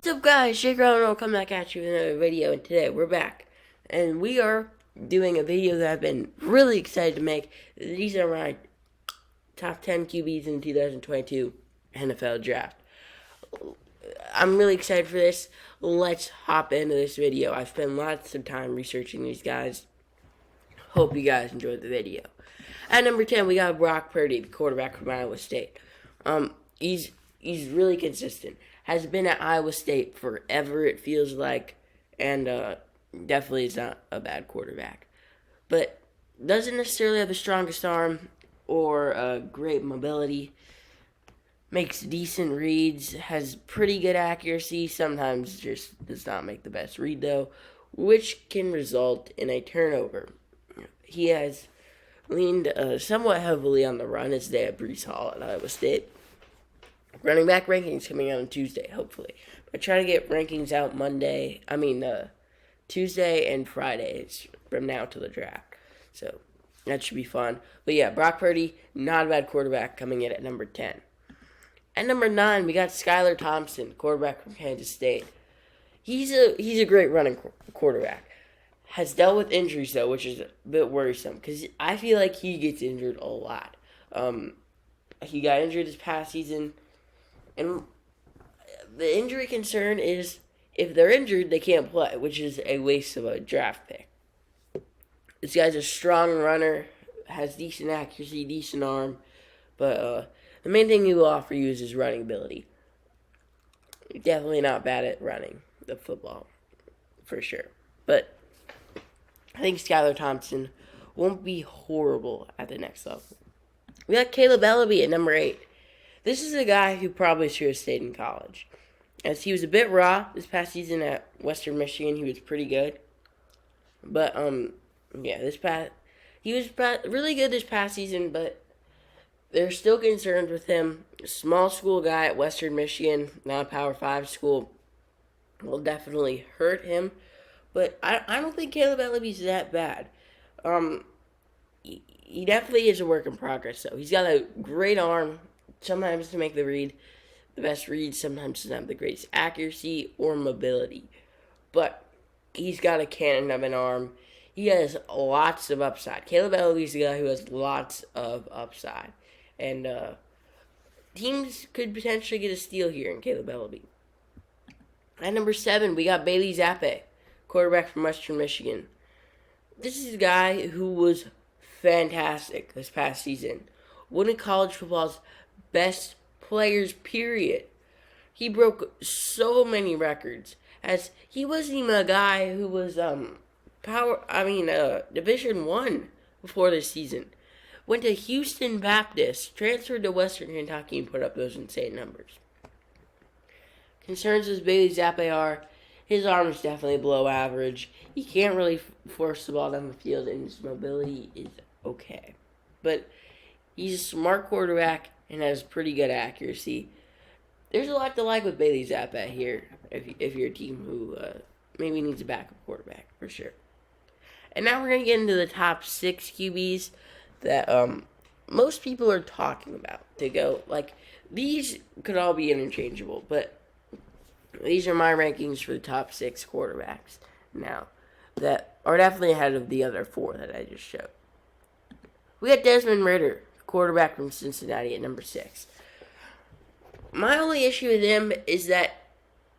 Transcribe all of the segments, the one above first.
What's up, guys? Shaker and I'll come back at you with another video, and today we're back. And we are doing a video that I've been really excited to make. These are my top 10 QBs in 2022 NFL Draft. I'm really excited for this. Let's hop into this video. I've spent lots of time researching these guys. Hope you guys enjoyed the video. At number 10, we got Brock Purdy, the quarterback from Iowa State. He's really consistent. Has been at Iowa State forever, it feels like, and definitely is not a bad quarterback. But doesn't necessarily have the strongest arm or great mobility. Makes decent reads, has pretty good accuracy, sometimes just does not make the best read though, which can result in a turnover. He has leaned somewhat heavily on the run as they have Breece Hall at Iowa State. Running back rankings coming out on Tuesday, hopefully. I try to get rankings out Tuesday and Fridays from now till the draft. So that should be fun. But yeah, Brock Purdy, not a bad quarterback, coming in at number 10. At number 9, we got Skyler Thompson, quarterback from Kansas State. He's a great running quarterback. Has dealt with injuries though, which is a bit worrisome because I feel like he gets injured a lot. He got injured this past season. And the injury concern is if they're injured, they can't play, which is a waste of a draft pick. This guy's a strong runner, has decent accuracy, decent arm, but the main thing he will offer you is his running ability. Definitely not bad at running the football, for sure. But I think Skyler Thompson won't be horrible at the next level. We got Caleb Elliott at number 8. This is a guy who probably should have stayed in college. As he was a bit raw this past season at Western Michigan, he was pretty good. But, he was really good this past season, but there's still concerns with him. Small school guy at Western Michigan, not a Power 5 school, will definitely hurt him. But I don't think Caleb Elliott's that bad. He definitely is a work in progress, though. He's got a great arm. Sometimes to make the best read, sometimes doesn't have the greatest accuracy or mobility. But he's got a cannon of an arm. He has lots of upside. Caleb Elliott's a guy who has lots of upside. And teams could potentially get a steal here in Caleb Elliott. At number 7, we got Bailey Zappe, quarterback from Western Michigan. This is a guy who was fantastic this past season. One of college football's best players, period. He broke so many records, as he wasn't even a guy who was Division I before this season. Went to Houston Baptist, transferred to Western Kentucky, and put up those insane numbers. Concerns with Bailey Zappe are his arm is definitely below average. He can't really force the ball down the field, and his mobility is okay. But he's a smart quarterback and has pretty good accuracy. There's a lot to like with Bailey Zappe here if you're a team who maybe needs a backup quarterback, for sure. And now we're going to get into the top 6 QBs that most people are talking about to go. Like, these could all be interchangeable, but these are my rankings for the top 6 quarterbacks now that are definitely ahead of the other 4 that I just showed. We got Desmond Reagor, quarterback from Cincinnati, at number 6. My only issue with him is that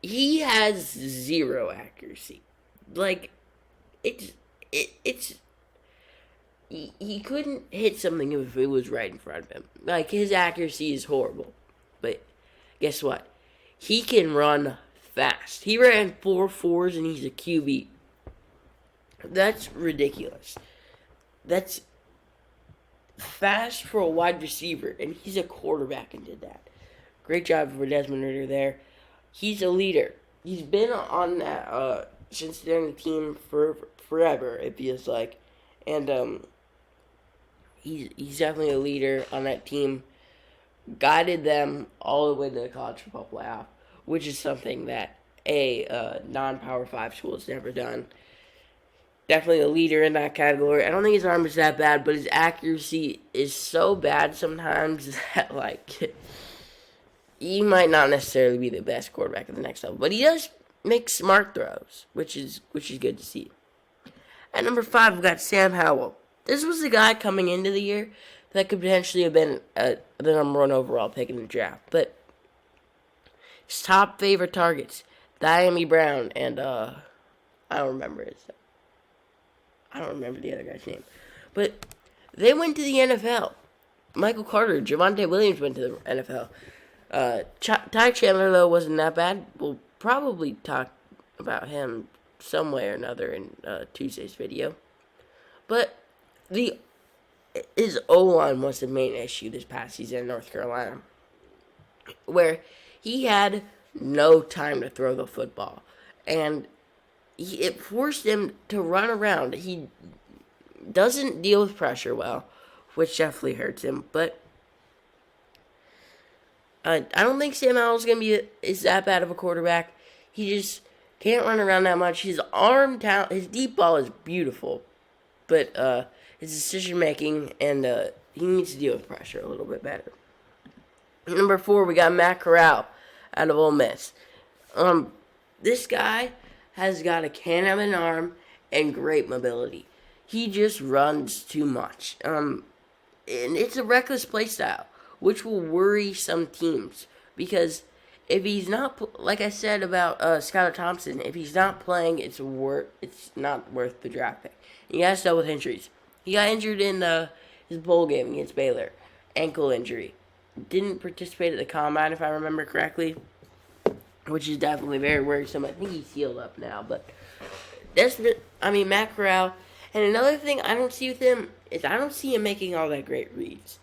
he has zero accuracy. Like, he couldn't hit something if it was right in front of him. Like, his accuracy is horrible. But guess what? He can run fast. He ran 4.4s and he's a QB. That's ridiculous. That's fast for a wide receiver, and he's a quarterback and did that. Great job for Desmond Reagor there. He's a leader. He's been on that Cincinnati team for forever, it feels like. And he's definitely a leader on that team. Guided them all the way to the college football playoff, which is something that a non-Power 5 school has never done. Definitely a leader in that category. I don't think his arm is that bad, but his accuracy is so bad sometimes that, like, he might not necessarily be the best quarterback at the next level, but he does make smart throws, which is good to see. At number 5, we've got Sam Howell. This was the guy coming into the year that could potentially have been the number 1 overall pick in the draft, but his top favorite targets, Diami Brown and I don't remember the other guy's name, but they went to the NFL. Michael Carter, Javonte Williams went to the NFL. Ty Chandler, though, wasn't that bad. We'll probably talk about him some way or another in Tuesday's video. But his O-line was the main issue this past season in North Carolina, where he had no time to throw the football. And it forced him to run around. He doesn't deal with pressure well, which definitely hurts him. But I don't think Sam Howell's going to is that bad of a quarterback. He just can't run around that much. His arm talent, his deep ball is beautiful. But his decision making and he needs to deal with pressure a little bit better. Number 4, we got Matt Corral out of Ole Miss. This guy has got a cannon of an arm and great mobility. He just runs too much. And it's a reckless play style, which will worry some teams. Because if he's not, like I said about Skyler Thompson, if he's not playing, it's not worth the draft pick. He has to deal with injuries. He got injured in his bowl game against Baylor. Ankle injury. Didn't participate at the combine, if I remember correctly, which is definitely very worrisome. I think he's healed up now, but Matt Corral. And another thing I don't see with him is I don't see him making all that great reads.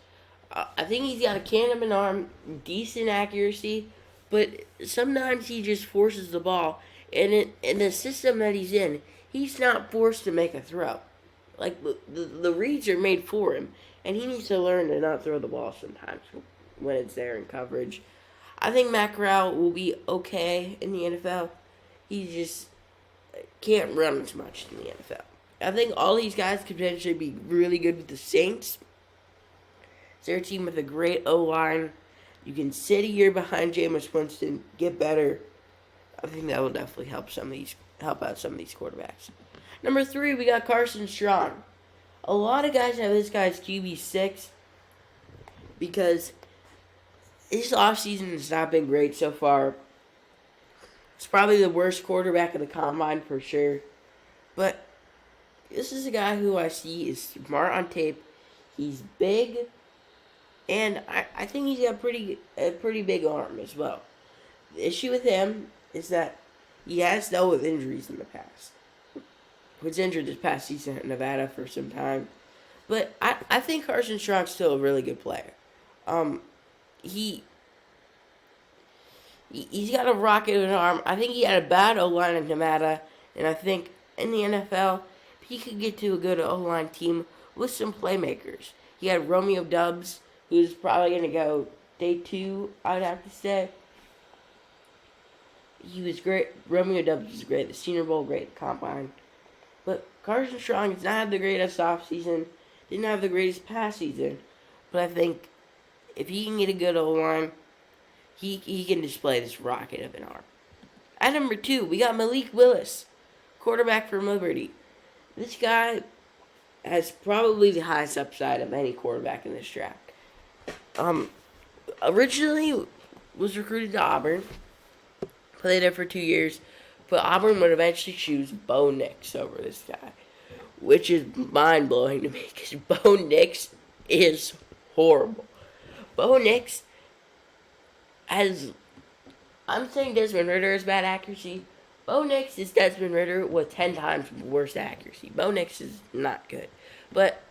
I think he's got a cannon of an arm, decent accuracy, but sometimes he just forces the ball. And in the system that he's in, he's not forced to make a throw. Like, the reads are made for him, and he needs to learn to not throw the ball sometimes when it's there in coverage. I think Matt Corral will be okay in the NFL. He just can't run as much in the NFL. I think all these guys could potentially be really good with the Saints. They're a team with a great O-line. You can sit a year behind Jameis Winston, get better. I think that will definitely help out some of these quarterbacks. Number 3, we got Carson Strong. A lot of guys have this guy's QB6 because his offseason has not been great so far. It's probably the worst quarterback of the combine for sure. But this is a guy who I see is smart on tape. He's big, and I think he's got a pretty big arm as well. The issue with him is that he has dealt with injuries in the past. He was injured this past season at Nevada for some time. But I think Carson Strong's still a really good player. He's got a rocket of an arm. I think he had a bad O-line in Nevada, and I think in the NFL, he could get to a good O-line team with some playmakers. He had Romeo Doubs, who's probably going to go day 2, I'd have to say. He was great. Romeo Doubs was great. The Senior Bowl, great combine. But Carson Strong has not had the greatest offseason. Didn't have the greatest past season. But I think if he can get a good O-line, he can display this rocket of an arm. At number 2, we got Malik Willis, quarterback from Liberty. This guy has probably the highest upside of any quarterback in this draft. Originally was recruited to Auburn. Played there for 2 years. But Auburn would eventually choose Bo Nix over this guy, which is mind-blowing to me because Bo Nix is horrible. Bo Nix has... I'm saying Desmond Ritter has bad accuracy. Bo Nix is Desmond Ritter with 10 times worse accuracy. Bo Nix is not good. But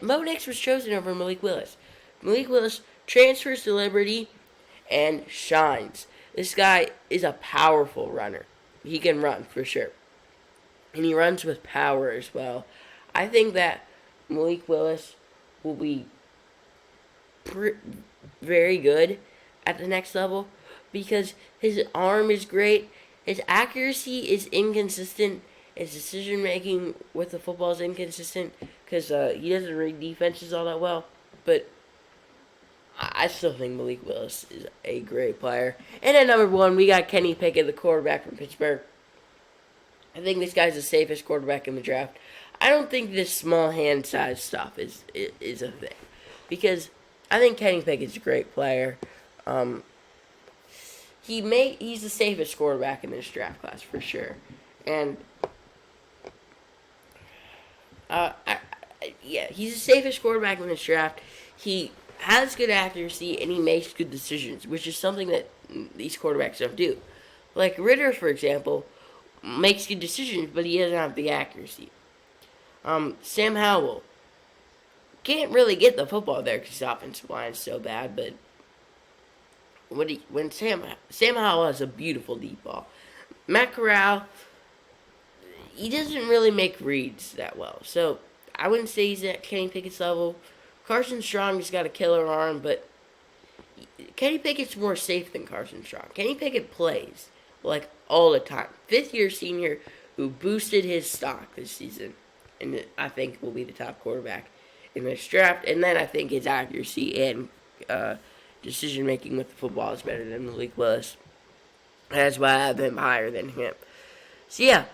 Bo Nix was chosen over Malik Willis. Malik Willis transfers to Liberty and shines. This guy is a powerful runner. He can run, for sure. And he runs with power as well. I think that Malik Willis will be very good at the next level because his arm is great. His accuracy is inconsistent. His decision-making with the football is inconsistent because he doesn't read defenses all that well. But I still think Malik Willis is a great player. And at number 1, we got Kenny Pickett, the quarterback from Pittsburgh. I think this guy's the safest quarterback in the draft. I don't think this small hand size stuff is a thing, because I think Kenny Pickett's a great player. He's the safest quarterback in this draft class for sure, and he's the safest quarterback in this draft. He has good accuracy and he makes good decisions, which is something that these quarterbacks don't do. Like Ritter, for example, makes good decisions, but he doesn't have the accuracy. Sam Howell can't really get the football there because his offensive line is so bad, but when Sam Howell has a beautiful deep ball. Matt Corral, he doesn't really make reads that well, so I wouldn't say he's at Kenny Pickett's level. Carson Strong has got a killer arm, but Kenny Pickett's more safe than Carson Strong. Kenny Pickett plays like all the time. 5th-year senior who boosted his stock this season, and I think will be the top quarterback in this draft. And then I think his accuracy and decision making with the football is better than Malik Willis. That's why I have him higher than him. So yeah,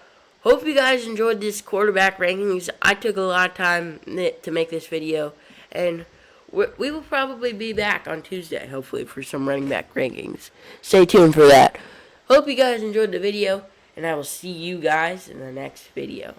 hope you guys enjoyed this quarterback rankings. I took a lot of time to make this video, and we will probably be back on Tuesday, hopefully, for some running back rankings. Stay tuned for that. Hope you guys enjoyed the video, and I will see you guys in the next video.